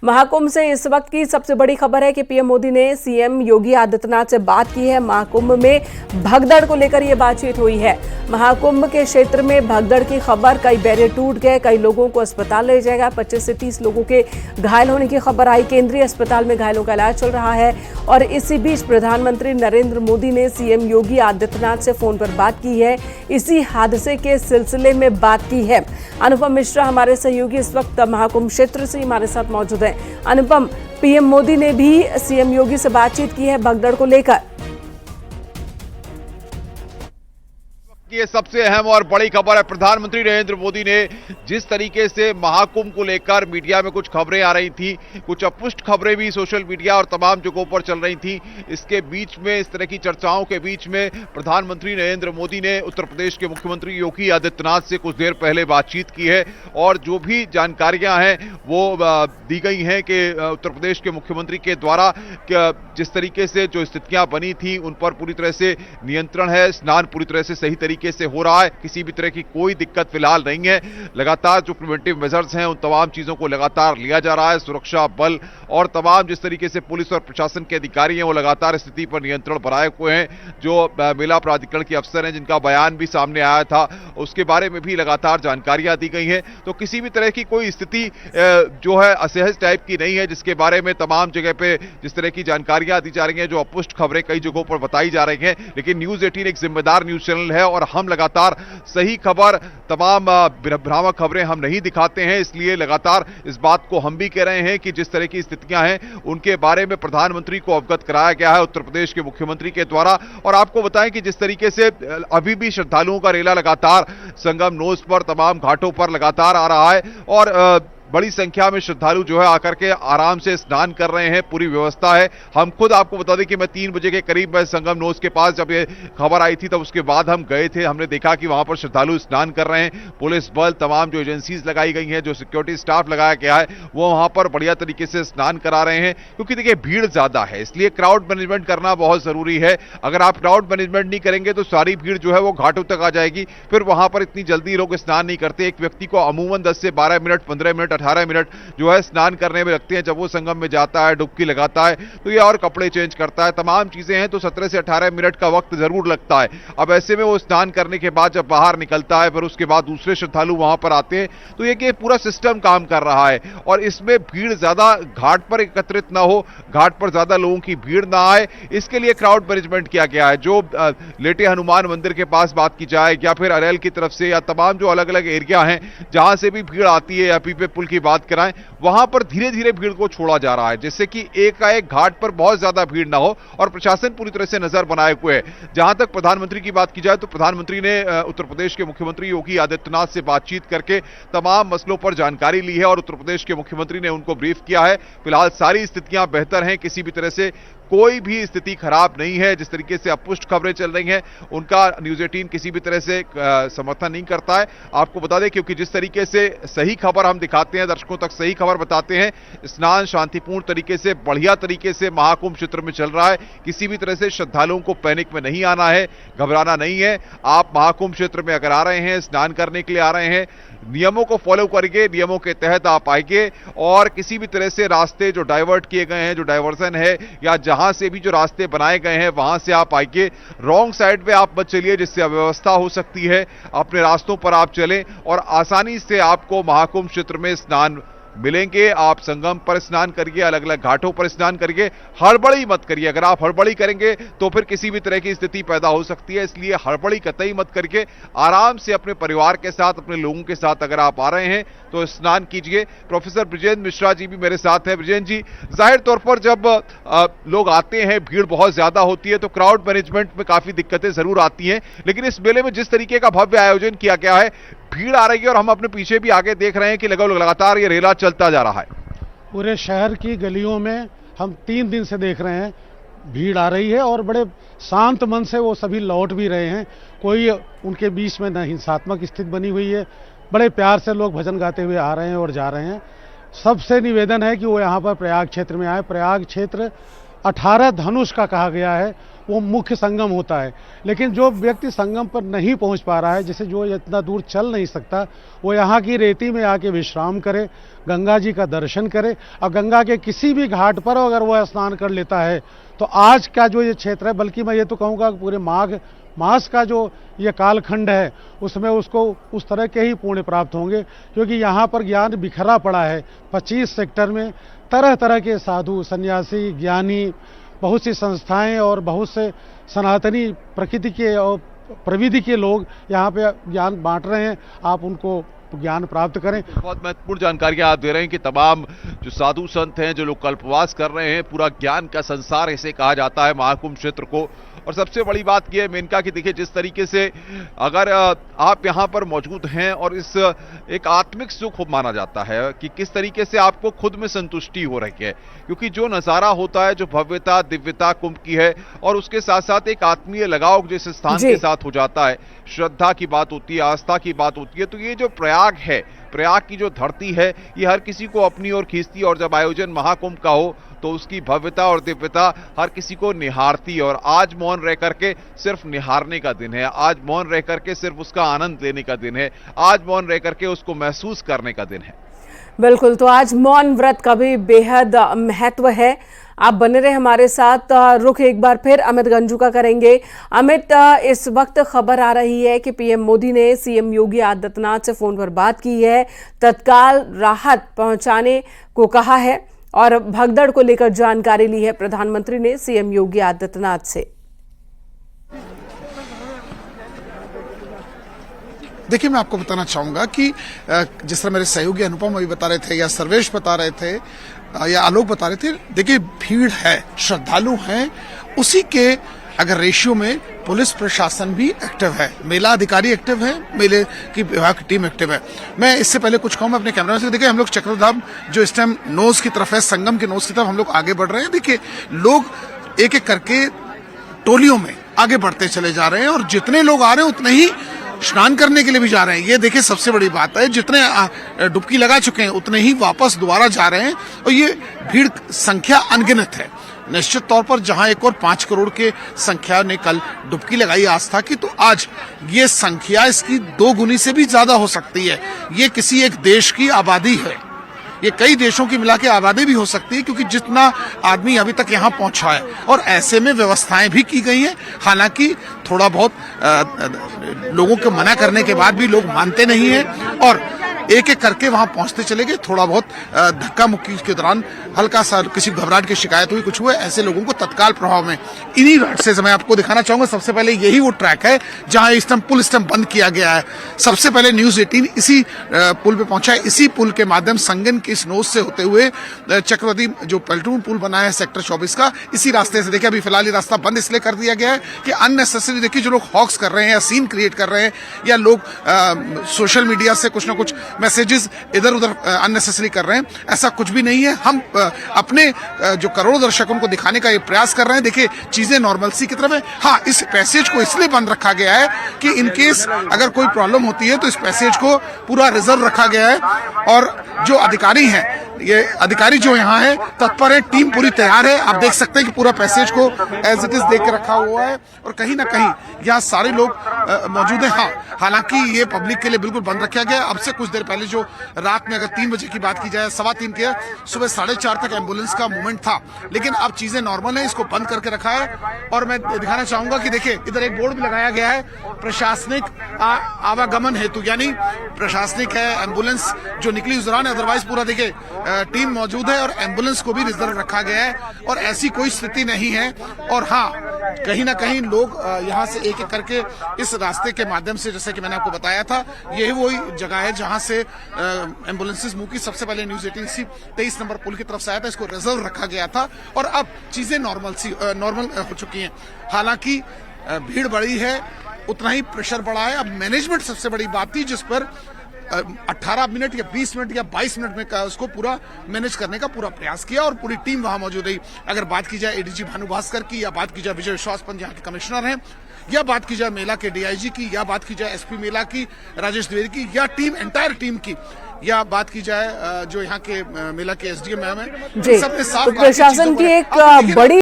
महाकुंभ से इस वक्त की सबसे बड़ी खबर है कि पीएम मोदी ने सीएम योगी आदित्यनाथ से बात की है। महाकुंभ में भगदड़ को लेकर यह बातचीत हुई है। महाकुंभ के क्षेत्र में भगदड़ की खबर, कई बैरियर टूट गए, कई लोगों को अस्पताल ले जाएगा। 25 से 30 लोगों के घायल होने की खबर आई। केंद्रीय अस्पताल में घायलों का इलाज चल रहा है। और इसी बीच प्रधानमंत्री नरेंद्र मोदी ने सीएम योगी आदित्यनाथ से फोन पर बात की है। इसी हादसे के सिलसिले में बात की है। अनुपम मिश्रा हमारे सहयोगी इस वक्त महाकुंभ क्षेत्र से हमारे साथ मौजूद हैं। अनुपम, पीएम मोदी ने भी सीएम योगी से बातचीत की है भगदड़ को लेकर। ये सबसे अहम और बड़ी खबर है। प्रधानमंत्री नरेंद्र मोदी ने जिस तरीके से महाकुंभ को लेकर मीडिया में कुछ खबरें आ रही थी, कुछ अपुष्ट खबरें भी सोशल मीडिया और तमाम जगहों पर चल रही थी, इसके बीच में, इस तरह की चर्चाओं के बीच में प्रधानमंत्री नरेंद्र मोदी ने उत्तर प्रदेश के मुख्यमंत्री योगी आदित्यनाथ से कुछ देर पहले बातचीत की है। और जो भी जानकारियां हैं वो दी गई हैं कि उत्तर प्रदेश के मुख्यमंत्री के द्वारा जिस तरीके से जो स्थितियां बनी थी उन पर पूरी तरह से नियंत्रण है। स्नान पूरी तरह से सही तरीके से हो रहा है, किसी भी तरह की कोई दिक्कत फिलहाल नहीं है। लगातार जो प्रिवेंटिव मेजर्स हैं उन तमाम चीजों को लगातार लिया जा रहा है। सुरक्षा बल और तमाम जिस तरीके से पुलिस और प्रशासन के अधिकारी हैं वो लगातार स्थिति पर नियंत्रण बनाए हुए हैं। जो मेला प्राधिकरण के अफसर हैं जिनका बयान भी सामने आया था, उसके बारे में भी लगातार जानकारियां दी गई हैं। तो किसी भी तरह की कोई स्थिति जो है असहज टाइप की नहीं है, जिसके बारे में तमाम जगह पे जिस तरह की जानकारियां दी जा रही हैं, जो अपुष्ट खबरें कई जगहों पर बताई जा रही हैं। लेकिन न्यूज 18 एक जिम्मेदार न्यूज चैनल है और हम लगातार सही खबर, तमाम भ्रामक खबरें हम नहीं दिखाते हैं। इसलिए लगातार इस बात को हम भी कह रहे हैं कि जिस तरह की स्थितियां हैं उनके बारे में प्रधानमंत्री को अवगत कराया गया है उत्तर प्रदेश के मुख्यमंत्री के द्वारा। और आपको बताएं कि जिस तरीके से अभी भी श्रद्धालुओं का रेला लगातार संगम नोज पर, तमाम घाटों पर लगातार आ रहा है और बड़ी संख्या में श्रद्धालु जो है आकर के आराम से स्नान कर रहे हैं। पूरी व्यवस्था है। हम खुद आपको बता दें कि मैं 3 बजे के करीब मैं संगम नोज के पास जब ये खबर आई थी तब उसके बाद हम गए थे। हमने देखा कि वहां पर श्रद्धालु स्नान कर रहे हैं। पुलिस बल, तमाम जो एजेंसीज लगाई गई हैं, जो सिक्योरिटी स्टाफ लगाया गया है, वो वहां पर बढ़िया तरीके से स्नान करा रहे हैं। क्योंकि देखिए भीड़ ज्यादा है, इसलिए क्राउड मैनेजमेंट करना बहुत जरूरी है। अगर आप क्राउड मैनेजमेंट नहीं करेंगे तो सारी भीड़ जो है वो घाटों तक आ जाएगी। फिर वहां पर इतनी जल्दी लोग स्नान नहीं करते। एक व्यक्ति को अमूमन 10 से 12 मिनट, 15 मिनट, 18 मिनट जो है स्नान करने में लगते हैं। जब वो संगम में जाता है, डुबकी लगाता है, तो ये और कपड़े चेंज करता है, तमाम चीजें हैं, तो 17 से 18 मिनट का वक्त जरूर लगता है। अब ऐसे में वो स्नान करने के बाद जब बाहर निकलता है, फिर उसके बाद दूसरे श्रद्धालु वहां पर आते हैं, तो ये कि पूरा सिस्टम काम कर रहा है। और इसमें भीड़ ज्यादा घाट पर एकत्रित ना हो, घाट पर ज्यादा लोगों की भीड़ ना आए, इसके लिए क्राउड मैनेजमेंट किया गया है। जो लेटे हनुमान मंदिर के पास बात की जाए या फिर अरेल की तरफ से, या तमाम जो अलग अलग एरिया हैं जहां से भी भीड़ आती है, या पीपे पुल की बात कराएं, वहां पर धीरे धीरे भीड़ को छोड़ा जा रहा है, जिससे कि एकाएक घाट पर बहुत ज्यादा भीड़ ना हो। और प्रशासन पूरी तरह से नजर बनाए हुए है। जहां तक प्रधानमंत्री की बात की जाए तो प्रधानमंत्री ने उत्तर प्रदेश के मुख्यमंत्री योगी आदित्यनाथ से बातचीत करके तमाम मसलों पर जानकारी ली है और उत्तर प्रदेश के मुख्यमंत्री ने उनको ब्रीफ किया है। फिलहाल सारी स्थितियां बेहतर हैं, किसी भी तरह से कोई भी स्थिति खराब नहीं है। जिस तरीके से अपुष्ट खबरें चल रही हैं उनका न्यूज 18 किसी भी तरह से समर्थन नहीं करता है। आपको बता दें, क्योंकि जिस तरीके से सही खबर हम दिखाते हैं, दर्शकों तक सही खबर बताते हैं, स्नान शांतिपूर्ण तरीके से, बढ़िया तरीके से महाकुंभ क्षेत्र में चल रहा है। किसी भी तरह से श्रद्धालुओं को पैनिक में नहीं आना है, घबराना नहीं है। आप महाकुंभ क्षेत्र में अगर आ रहे हैं, स्नान करने के लिए आ रहे हैं, नियमों को फॉलो करिए, नियमों के तहत आप आइए। और किसी भी तरह से रास्ते जो डाइवर्ट किए गए हैं, जो डाइवर्जन है, या जहां से भी जो रास्ते बनाए गए हैं वहां से आप आइए। रॉन्ग साइड पे आप मत चलिए, जिससे अव्यवस्था हो सकती है। अपने रास्तों पर आप चलें और आसानी से आपको महाकुंभ क्षेत्र में स्नान मिलेंगे। आप संगम पर स्नान करिए, अलग अलग घाटों पर स्नान करिए, हड़बड़ी मत करिए। अगर आप हड़बड़ी करेंगे तो फिर किसी भी तरह की स्थिति पैदा हो सकती है, इसलिए हड़बड़ी कतई मत करके आराम से अपने परिवार के साथ, अपने लोगों के साथ अगर आप आ रहे हैं तो स्नान कीजिए। प्रोफेसर ब्रिजेंद्र मिश्रा जी भी मेरे साथ हैं। ब्रिजेंद्र जी, जाहिर तौर पर जब लोग आते हैं, भीड़ बहुत ज्यादा होती है, तो क्राउड मैनेजमेंट में काफी दिक्कतें जरूर आती हैं, लेकिन इस मेले में जिस तरीके का भव्य आयोजन किया गया है, भीड़ आ रही है और हम अपने पीछे भी आगे देख रहे हैं कि लगातार ये रेला चलता जा रहा है। पूरे शहर की गलियों में हम 3 दिन से देख रहे हैं भीड़ आ रही है और बड़े शांत मन से वो सभी लौट भी रहे हैं। कोई उनके बीच में न हिंसात्मक स्थिति बनी हुई है। बड़े प्यार से लोग भजन गाते हुए आ रहे हैं और जा रहे हैं। सबसे निवेदन है कि वो यहाँ पर प्रयाग क्षेत्र में आए। प्रयाग क्षेत्र 18 धनुष का कहा गया है वो मुख्य संगम होता है। लेकिन जो व्यक्ति संगम पर नहीं पहुंच पा रहा है, जैसे जो इतना दूर चल नहीं सकता, वो यहाँ की रेती में आके विश्राम करे, गंगा जी का दर्शन करे, और गंगा के किसी भी घाट पर अगर वो स्नान कर लेता है तो आज का जो ये क्षेत्र है, बल्कि मैं ये तो कहूँगा पूरे माघ मास का जो ये कालखंड है, उसमें उसको उस तरह के ही पुण्य प्राप्त होंगे, क्योंकि यहाँ पर ज्ञान बिखरा पड़ा है। 25 सेक्टर में तरह तरह के साधु, सन्यासी, ज्ञानी, बहुत सी संस्थाएं और बहुत से सनातनी प्रकृति के और प्रविधि के लोग यहाँ पे ज्ञान बांट रहे हैं। आप उनको ज्ञान प्राप्त करें। बहुत महत्वपूर्ण जानकारियां आप दे रहे हैं कि तमाम जो साधु संत हैं, जो लोग कल्पवास कर रहे हैं, पूरा ज्ञान का संसार इसे कहा जाता है महाकुंभ क्षेत्र को। और सबसे बड़ी बात यह है मेनका कि देखिए जिस तरीके से अगर आप यहां पर मौजूद हैं और इस एक आत्मिक सुख माना जाता है कि किस तरीके से आपको खुद में संतुष्टि हो रही है, क्योंकि जो नजारा होता है, जो भव्यता दिव्यता कुंभ की है, और उसके साथ साथ एक आत्मीय लगाव जिस स्थान के साथ हो जाता है, श्रद्धा की बात होती है, आस्था की बात होती है। तो ये जो प्रयाग है, प्रयाग की जो धरती है, ये हर किसी को अपनी ओर खींचती है। और जब आयोजन महाकुंभ का हो तो उसकी भव्यता और दिव्यता हर किसी को निहारती है। और आज मौन रह करके सिर्फ निहारने का दिन है, आज मौन रह करके सिर्फ उसका आनंद लेने का दिन है, आज मौन रह करके उसको महसूस करने का दिन है। बिल्कुल, तो आज मौन व्रत का भी बेहद महत्व है। आप बने रहे हमारे साथ। रुख एक बार फिर अमित गंजू का करेंगे। अमित, इस वक्त खबर आ रही है कि पीएम मोदी ने सीएम योगी आदित्यनाथ से फोन पर बात की है, तत्काल राहत पहुंचाने को कहा है और भगदड़ को लेकर जानकारी ली है प्रधानमंत्री ने सीएम योगी आदित्यनाथ से। देखिए, मैं आपको बताना चाहूंगा कि जिस तरह मेरे सहयोगी अनुपम अभी बता रहे थे, या सर्वेश बता रहे थे, या आलोक बता रहे थे, देखिए भीड़ है, श्रद्धालु हैं, उसी के अगर रेशियो में पुलिस प्रशासन भी एक्टिव है, मेला अधिकारी एक्टिव है, मेले की विभाग की टीम एक्टिव है। मैं इससे पहले कुछ कहूं, मैं अपने कैमरा से देखिए, हम लोग चक्रधाम जो इस टाइम नोज की तरफ है, संगम के नोज की तरफ हम लोग आगे बढ़ रहे हैं। देखिए लोग एक एक करके टोलियों में आगे बढ़ते चले जा रहे हैं, और जितने लोग आ रहे हैं उतने ही स्नान करने के लिए भी जा रहे हैं। ये देखिए सबसे बड़ी बात है, जितने डुबकी लगा चुके हैं उतने ही वापस दोबारा जा रहे हैं, और ये भीड़ संख्या अनगिनत है। निश्चित तौर पर जहां एक और 5 करोड़ के संख्या ने कल डुबकी लगाई आस्था की, तो आज ये संख्या इसकी 2 गुनी से भी ज्यादा हो सकती है। ये किसी एक देश की आबादी है, ये कई देशों की मिला के आबादी भी हो सकती है, क्योंकि जितना आदमी अभी तक यहाँ पहुंचा है, और ऐसे में व्यवस्थाएं भी की गई हैं। हालांकि थोड़ा बहुत लोगों के मना करने के बाद भी लोग मानते नहीं हैं, और एक एक करके वहां पहुंचते चले गए। थोड़ा बहुत धक्का मुक्की के दौरान हल्का सा किसी घबराहट की शिकायत हुई, कुछ हुए, ऐसे लोगों को तत्काल प्रभाव में इन्हीं रास्ते से मैं आपको दिखाना चाहूंगा। सबसे पहले यही वो ट्रैक है जहां इस टाइम पुल बंद किया गया है। सबसे पहले न्यूज 18 इसी पुल पे पहुंचा है। इसी पुल के माध्यम संगम के इस नोज से होते हुए चक्रवर्ती जो पलटून पुल बना है सेक्टर 24 का, इसी रास्ते से देखिए अभी फिलहाल ये रास्ता बंद इसलिए कर दिया गया है कि अननेसेसरी देखिए जो लोग हॉक्स कर रहे हैं या सीन क्रिएट कर रहे हैं, या लोग सोशल मीडिया से कुछ ना कुछ मैसेजेस इधर उधर अननेसेसरी कर रहे हैं, ऐसा कुछ भी नहीं है। हम अपने जो करोड़ों दर्शकों को दिखाने का ये प्रयास कर रहे हैं। देखिए चीजें नॉर्मलसी की तरफ है। हाँ, इस पैसेज को इसलिए बंद रखा गया है कि इन केस अगर कोई प्रॉब्लम होती है तो इस पैसेज को पूरा रिजर्व रखा गया है, और जो अधिकारी हैं, ये अधिकारी जो यहाँ है तत्पर है, टीम पूरी तैयार है। आप देख सकते हैं कि पूरा पैसेज को एज इट इज देख के रखा हुआ है, और कहीं ना कहीं यहाँ सारे लोग मौजूद हैं। हाँ, हालांकि ये पब्लिक के लिए बिल्कुल बंद रखा गया। अब से कुछ देर पहले जो रात में अगर 3 बजे की बात की जाए, 3:15 के सुबह 4:30 तक एम्बुलेंस का मूवमेंट था, लेकिन अब चीजें नॉर्मल है, इसको बंद करके रखा है। और मैं दिखाना चाहूंगा कि देखिए इधर एक बोर्ड भी लगाया गया है प्रशासनिक आवागमन हेतु, यानी प्रशासनिक है, एम्बुलेंस जो निकली उस दौरान, अदरवाइज पूरा देखिए टीम मौजूद है, और एम्बुलेंस को भी रिजर्व रखा गया है, और ऐसी कोई स्थिति नहीं है। और हाँ, कहीं ना कहीं लोग यहाँ से एक एक करके इस रास्ते के माध्यम से, जैसे कि मैंने आपको बताया था, यही वही जगह है जहां से एम्बुलेंसेस मूव की। सबसे पहले न्यूज 18 23 नंबर पुल की तरफ से आया था, इसको रिजर्व रखा गया था, और अब चीजें नॉर्मल हो चुकी हैं। हालांकि भीड़ बढ़ी है, उतना ही प्रेशर बढ़ा है। अब मैनेजमेंट सबसे बड़ी बात थी, जिस पर 18 मिनट या 20 मिनट या 22 मिनट में उसको पूरा मैनेज करने का पूरा प्रयास किया, और पूरी टीम वहां मौजूद रही। अगर बात की जाए एडीजी भानु भास्कर की, या बात की जाए विजय विश्वास पंत यहाँ के कमिश्नर हैं, या बात की जाए मेला के डीआईजी की, या बात की जाए एसपी मेला की राजेश द्विवेदी की, या टीम एंटायर टीम की, या बात की जाए जो यहाँ के मेला के एसडीएम है, सबने साथ प्रशासन की एक बड़ी